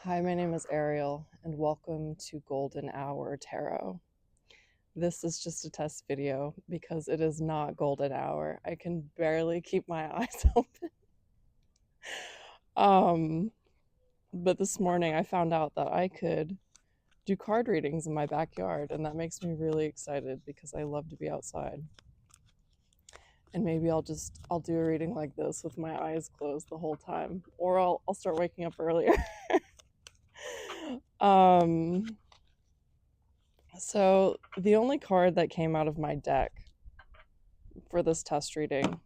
Hi, my name is Ariel, and welcome to Golden Hour Tarot. This is just a test video because it is not golden hour. I can barely keep my eyes open. But this morning I found out that I could do card readings in my backyard, and that makes me really excited because I love to be outside. And maybe I'll do a reading like this with my eyes closed the whole time, or I'll start waking up earlier. So the only card that came out of my deck for this test reading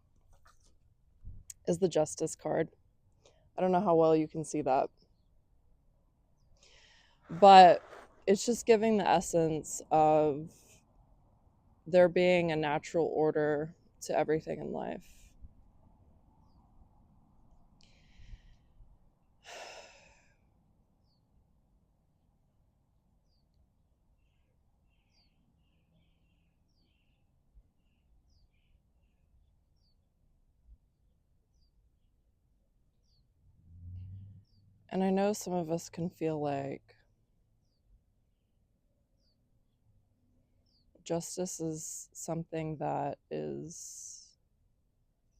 is the Justice card. I don't know how well you can see that, but it's just giving the essence of there being a natural order to everything in life. And I know some of us can feel like justice is something that is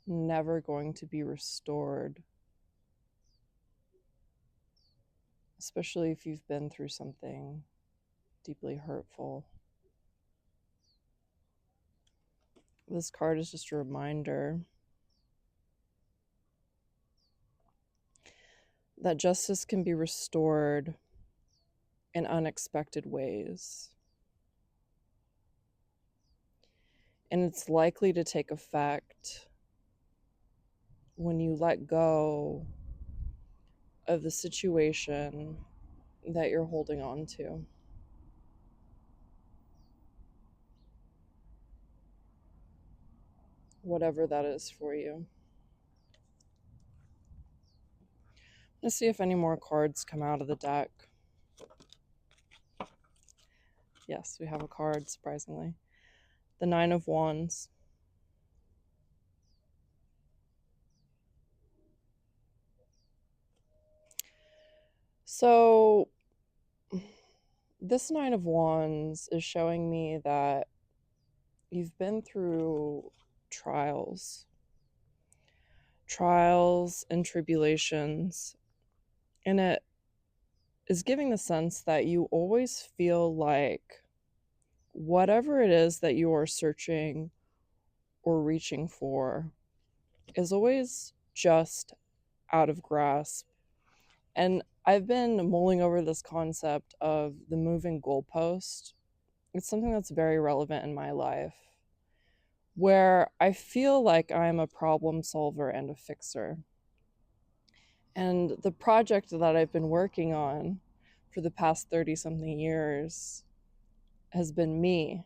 never going to be restored, especially if you've been through something deeply hurtful. This card is just a reminder that justice can be restored in unexpected ways. And it's likely to take effect when you let go of the situation that you're holding on to. Whatever that is for you. Let's see if any more cards come out of the deck. Yes, we have a card, surprisingly. The Nine of Wands. So this Nine of Wands is showing me that you've been through trials and tribulations, and it is giving the sense that you always feel like whatever it is that you are searching or reaching for is always just out of grasp. And I've been mulling over this concept of the moving goalpost. It's something that's very relevant in my life, where I feel like I'm a problem solver and a fixer. And the project that I've been working on for the past 30-something years has been me.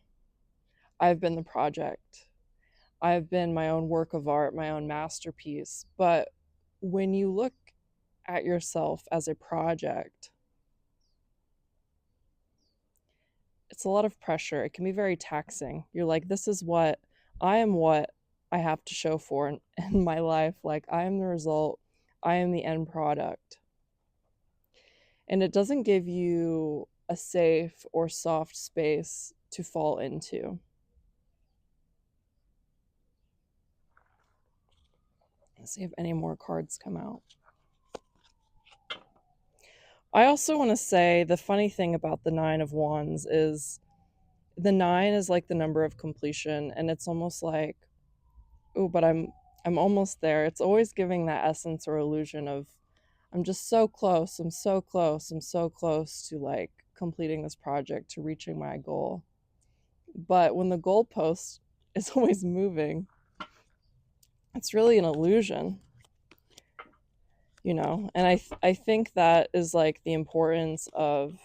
I've been the project. I've been my own work of art, my own masterpiece. But when you look at yourself as a project, it's a lot of pressure. It can be very taxing. You're like, this is what I have to show for in my life. Like, I am the result. I am the end product. And it doesn't give you a safe or soft space to fall into. Let's see if any more cards come out. I also want to say the funny thing about the Nine of Wands is the 9 is like the number of completion, and it's almost like, oh, but I'm almost there. It's always giving that essence or illusion of I'm just so close. I'm so close to like completing this project, to reaching my goal. But when the goalpost is always moving, it's really an illusion, you know? And I think that is like the importance of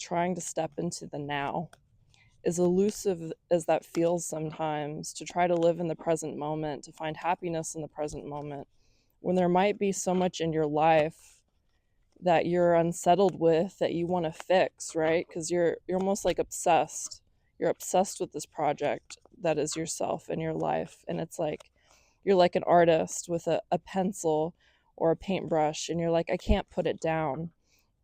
trying to step into the now. As elusive as that feels sometimes, to try to live in the present moment, to find happiness in the present moment, when there might be so much in your life that you're unsettled with, that you want to fix, right? Because you're almost like obsessed. You're obsessed with this project that is yourself and your life. And it's like, you're like an artist with a pencil or a paintbrush, and you're like, I can't put it down.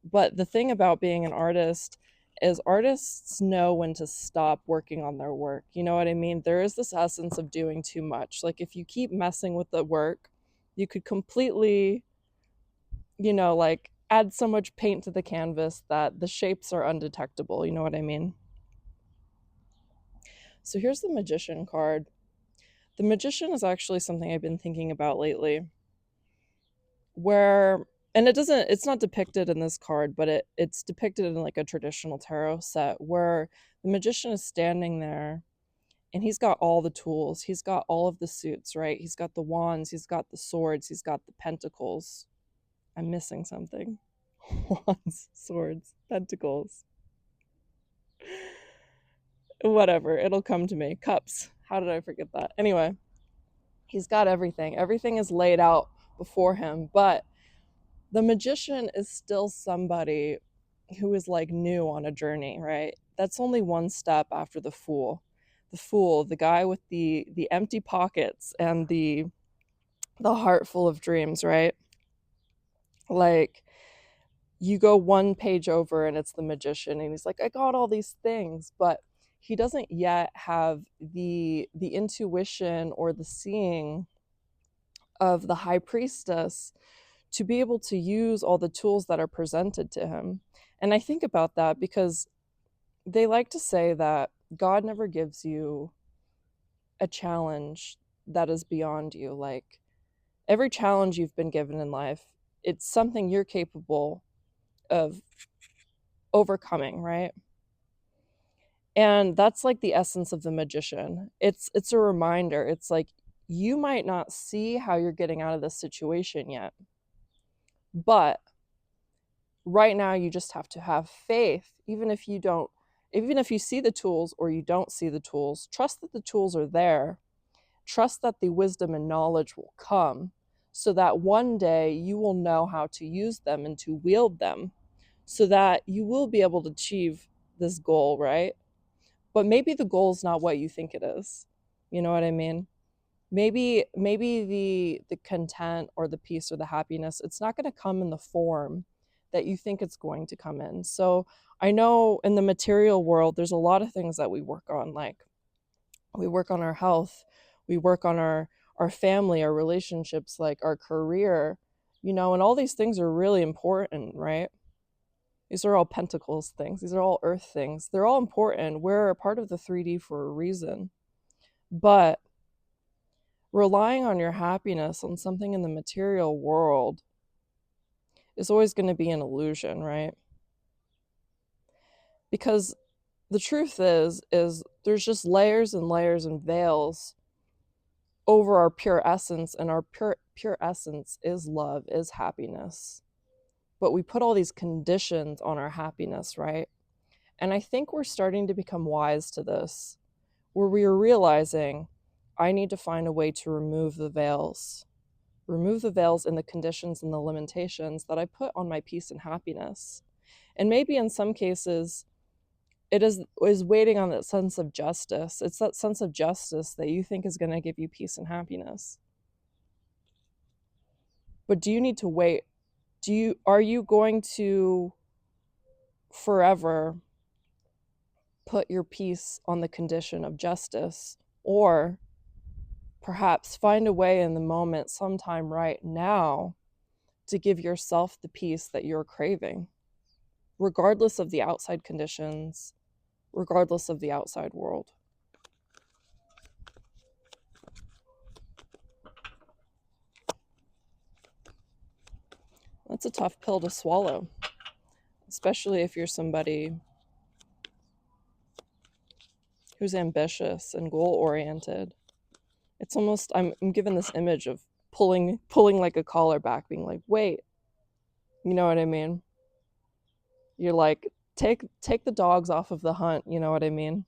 But the thing about being an artist is artists know when to stop working on their work. You know what I mean? There is this essence of doing too much. Like if you keep messing with the work, you could completely, like add so much paint to the canvas that the shapes are undetectable. You know what I mean? So here's the Magician card. The Magician is actually something I've been thinking about lately, where and it's not depicted in this card, but it's depicted in like a traditional tarot set where the Magician is standing there and he's got all the tools. He's got all of the suits, right? He's got the wands, he's got the swords, he's got the pentacles. I'm missing something. Wands, swords, pentacles. Whatever, it'll come to me. Cups. How did I forget that? Anyway, he's got everything. Everything is laid out before him, but the Magician is still somebody who is like new on a journey, right? That's only one step after the Fool. The Fool, the guy with the empty pockets and the heart full of dreams, right? Like you go one page over and it's the Magician and he's like, I got all these things, but he doesn't yet have the intuition or the seeing of the High Priestess to be able to use all the tools that are presented to him. And I think about that because they like to say that God never gives you a challenge that is beyond you. Like every challenge you've been given in life, it's something you're capable of overcoming, right? And that's like the essence of the Magician. It's a reminder. It's like you might not see how you're getting out of this situation yet, but right now you just have to have faith. Even if you see the tools or you don't see the tools, trust that the tools are there. Trust that the wisdom and knowledge will come so that one day you will know how to use them and to wield them so that you will be able to achieve this goal, right? But maybe the goal is not what you think it is. You know what I mean? Maybe the content or the peace or the happiness, it's not going to come in the form that you think it's going to come in. So I know in the material world there's a lot of things that we work on, like we work on our health, we work on our family, our relationships, like our career, and all these things are really important, right? These are all pentacles things, these are all earth things, they're all important. We're a part of the 3D for a reason. But relying on your happiness on something in the material world is always going to be an illusion, right? Because the truth is there's just layers and layers and veils over our pure essence, and our pure essence is love, is happiness. But we put all these conditions on our happiness, right? And I think we're starting to become wise to this, where we are realizing I need to find a way to remove the veils and the conditions and the limitations that I put on my peace and happiness. And maybe in some cases, it is waiting on that sense of justice. It's that sense of justice that you think is going to give you peace and happiness. But do you need to wait? Are you going to forever put your peace on the condition of justice, or perhaps find a way in the moment, sometime right now, to give yourself the peace that you're craving, regardless of the outside conditions, regardless of the outside world? That's a tough pill to swallow, especially if you're somebody who's ambitious and goal-oriented. It's almost, I'm given this image of pulling like a collar back, being like, wait, you know what I mean? You're like, take the dogs off of the hunt, you know what I mean?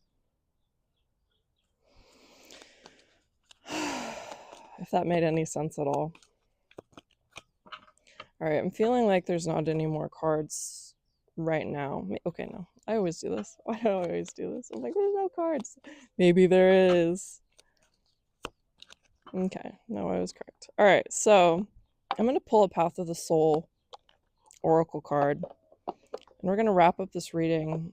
If that made any sense at all. All right, I'm feeling like there's not any more cards right now. Okay, no, I always do this. Why do I always do this? I'm like, there's no cards. Maybe there is. Okay, no, I was correct. All right, so I'm going to pull a Path of the Soul oracle card. And we're going to wrap up this reading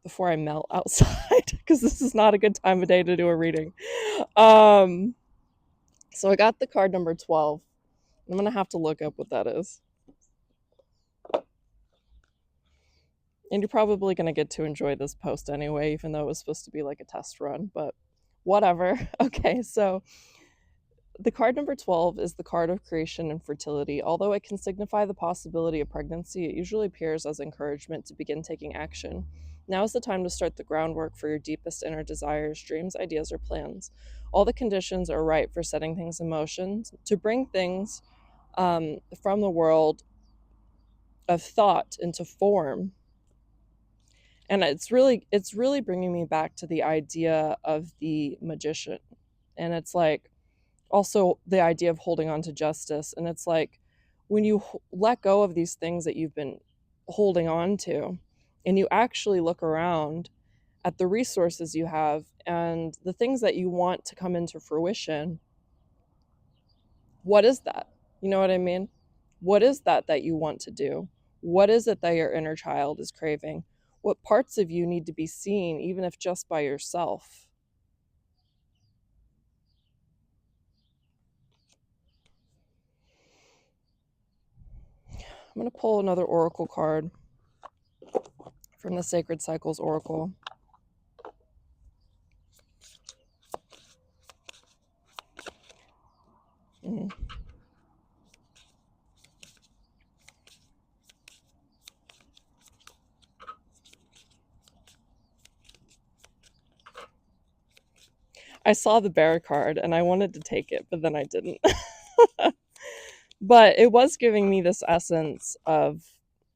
before I melt outside, because this is not a good time of day to do a reading. So I got the card number 12. I'm going to have to look up what that is. And you're probably going to get to enjoy this post anyway, even though it was supposed to be like a test run, but whatever. Okay, so the card number 12 is the card of creation and fertility. Although it can signify the possibility of pregnancy, it usually appears as encouragement to begin taking action. Now is the time to start the groundwork for your deepest inner desires, dreams, ideas, or plans. All the conditions are right for setting things in motion, to bring things from the world of thought into form. And it's really bringing me back to the idea of the magician. And it's like also the idea of holding on to justice. And it's like when you let go of these things that you've been holding on to, and you actually look around at the resources you have and the things that you want to come into fruition, what is that? You know what I mean? What is that you want to do? What is it that your inner child is craving? What parts of you need to be seen, even if just by yourself? I'm going to pull another oracle card from the Sacred Cycles Oracle. I saw the bear card and I wanted to take it, but then I didn't. But it was giving me this essence of,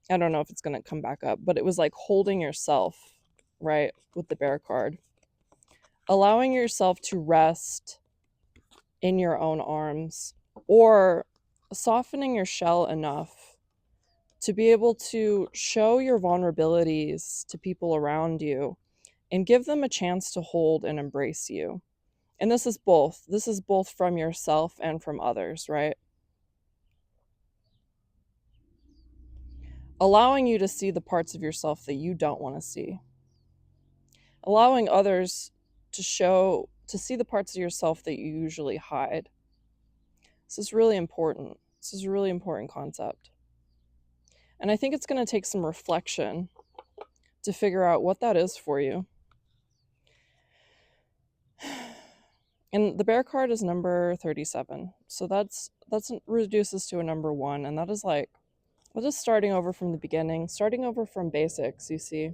I don't know if it's going to come back up, but it was like holding yourself, right, with the bear card. Allowing yourself to rest in your own arms, or softening your shell enough to be able to show your vulnerabilities to people around you and give them a chance to hold and embrace you. And this is both. This is both from yourself and from others, right? Allowing you to see the parts of yourself that you don't want to see. Allowing others to see the parts of yourself that you usually hide. This is really important. This is a really important concept. And I think it's going to take some reflection to figure out what that is for you. And the bear card is number 37. So that's reduces to a number 1. And that is like, we're just starting over from the beginning, starting over from basics, you see.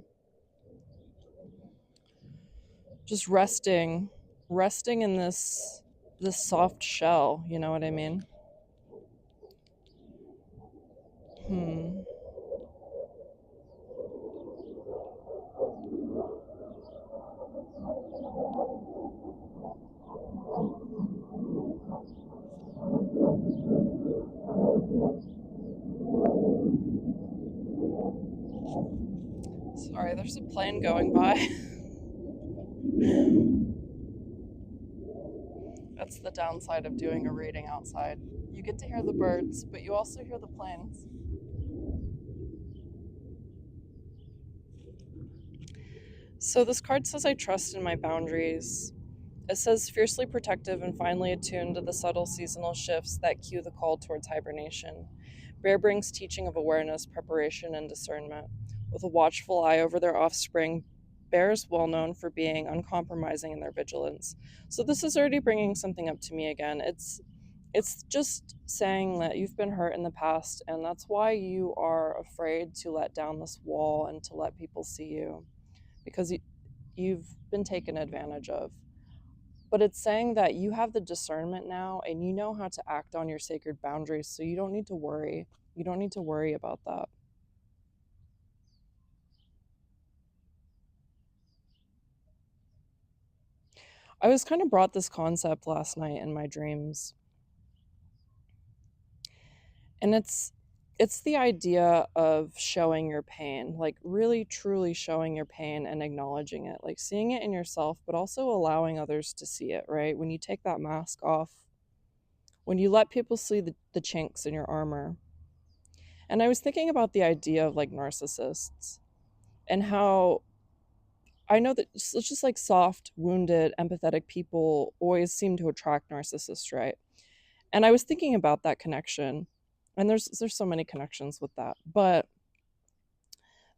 Just resting in this soft shell, you know what I mean? Sorry, there's a plane going by. That's the downside of doing a reading outside. You get to hear the birds, but you also hear the planes. So this card says, I trust in my boundaries. It says, fiercely protective and finely attuned to the subtle seasonal shifts that cue the call towards hibernation. Bear brings teaching of awareness, preparation, and discernment. With a watchful eye over their offspring, bear is well known for being uncompromising in their vigilance. So this is already bringing something up to me again. It's just saying that you've been hurt in the past, and that's why you are afraid to let down this wall and to let people see you, because you've been taken advantage of. But it's saying that you have the discernment now and you know how to act on your sacred boundaries, so you don't need to worry. You don't need to worry about that. I was kind of brought this concept last night in my dreams. And it's the idea of showing your pain, like really truly showing your pain and acknowledging it, like seeing it in yourself, but also allowing others to see it, right? When you take that mask off, when you let people see the chinks in your armor. And I was thinking about the idea of like narcissists and how I know that it's just like soft, wounded, empathetic people always seem to attract narcissists, right? And I was thinking about that connection, and there's so many connections with that, but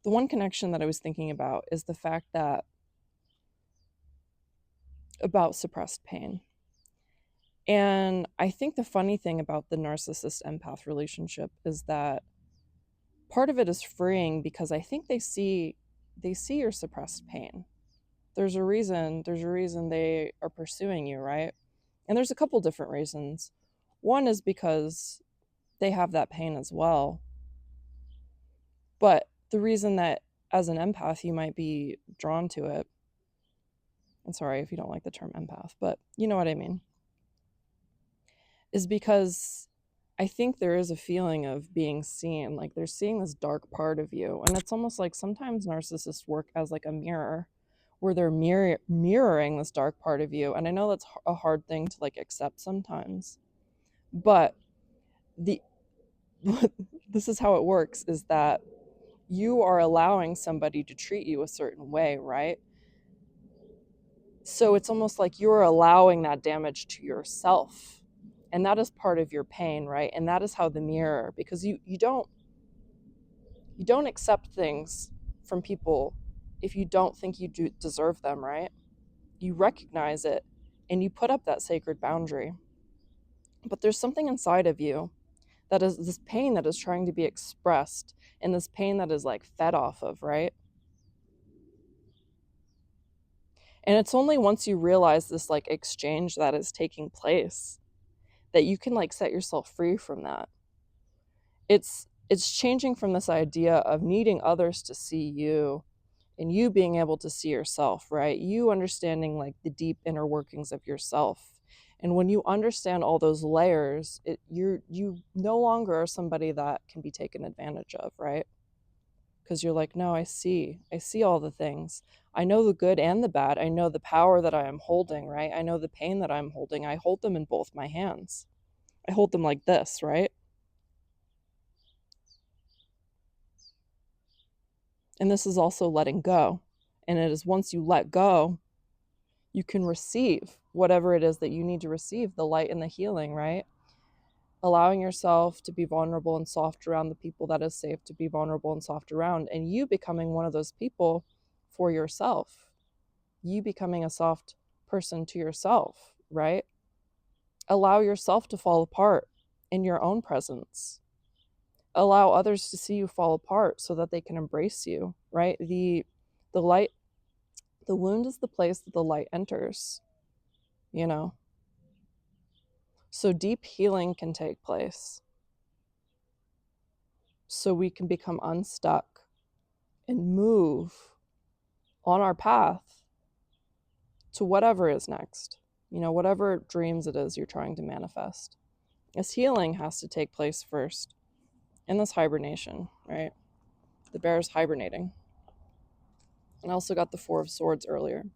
the one connection that I was thinking about is the fact that about suppressed pain. And I think the funny thing about the narcissist empath relationship is that part of it is freeing because I think they see your suppressed pain. There's a reason they are pursuing you, right? And there's a couple different reasons. One is because they have that pain as well. But the reason that as an empath you might be drawn to it, and sorry if you don't like the term empath, but you know what I mean, is because I think there is a feeling of being seen, like they're seeing this dark part of you. And it's almost like sometimes narcissists work as like a mirror where they're mirroring this dark part of you. And I know that's a hard thing to like accept sometimes, but the this is how it works, is that you are allowing somebody to treat you a certain way, right? So it's almost like you're allowing that damage to yourself. And that is part of your pain, right? And that is how the mirror, because you don't accept things from people if you don't think you deserve them, right? You recognize it and you put up that sacred boundary. But there's something inside of you that is this pain that is trying to be expressed, and this pain that is like fed off of, right? And it's only once you realize this like exchange that is taking place that you can like set yourself free from that. It's changing from this idea of needing others to see you and you being able to see yourself, right? You understanding like the deep inner workings of yourself. And when you understand all those layers, you no longer are somebody that can be taken advantage of, right? Because you're like, no, I see all the things. I know the good and the bad. I know the power that I am holding, right? I know the pain that I'm holding. I hold them in both my hands. I hold them like this, right? And this is also letting go. And it is once you let go, you can receive whatever it is that you need to receive, the light and the healing, right? Allowing yourself to be vulnerable and soft around the people that is safe to be vulnerable and soft around, and you becoming one of those people for yourself. You becoming a soft person to yourself, right? Allow yourself to fall apart in your own presence. Allow others to see you fall apart so that they can embrace you, right? The light, the wound is the place that the light enters, you know? So deep healing can take place. So we can become unstuck and move on our path to whatever is next, whatever dreams it is you're trying to manifest. This healing has to take place first in this hibernation, right? The bear is hibernating. And I also got the Four of Swords earlier.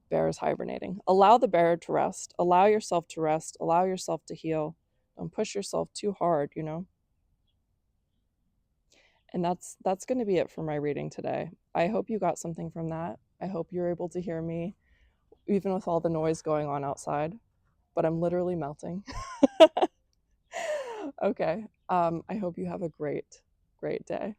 Bear is hibernating. Allow the bear to rest. Allow yourself to rest. Allow yourself to heal. Don't push yourself too hard, And that's going to be it for my reading today. I hope you got something from that. I hope you're able to hear me, even with all the noise going on outside. But I'm literally melting. Okay. I hope you have a great, great day.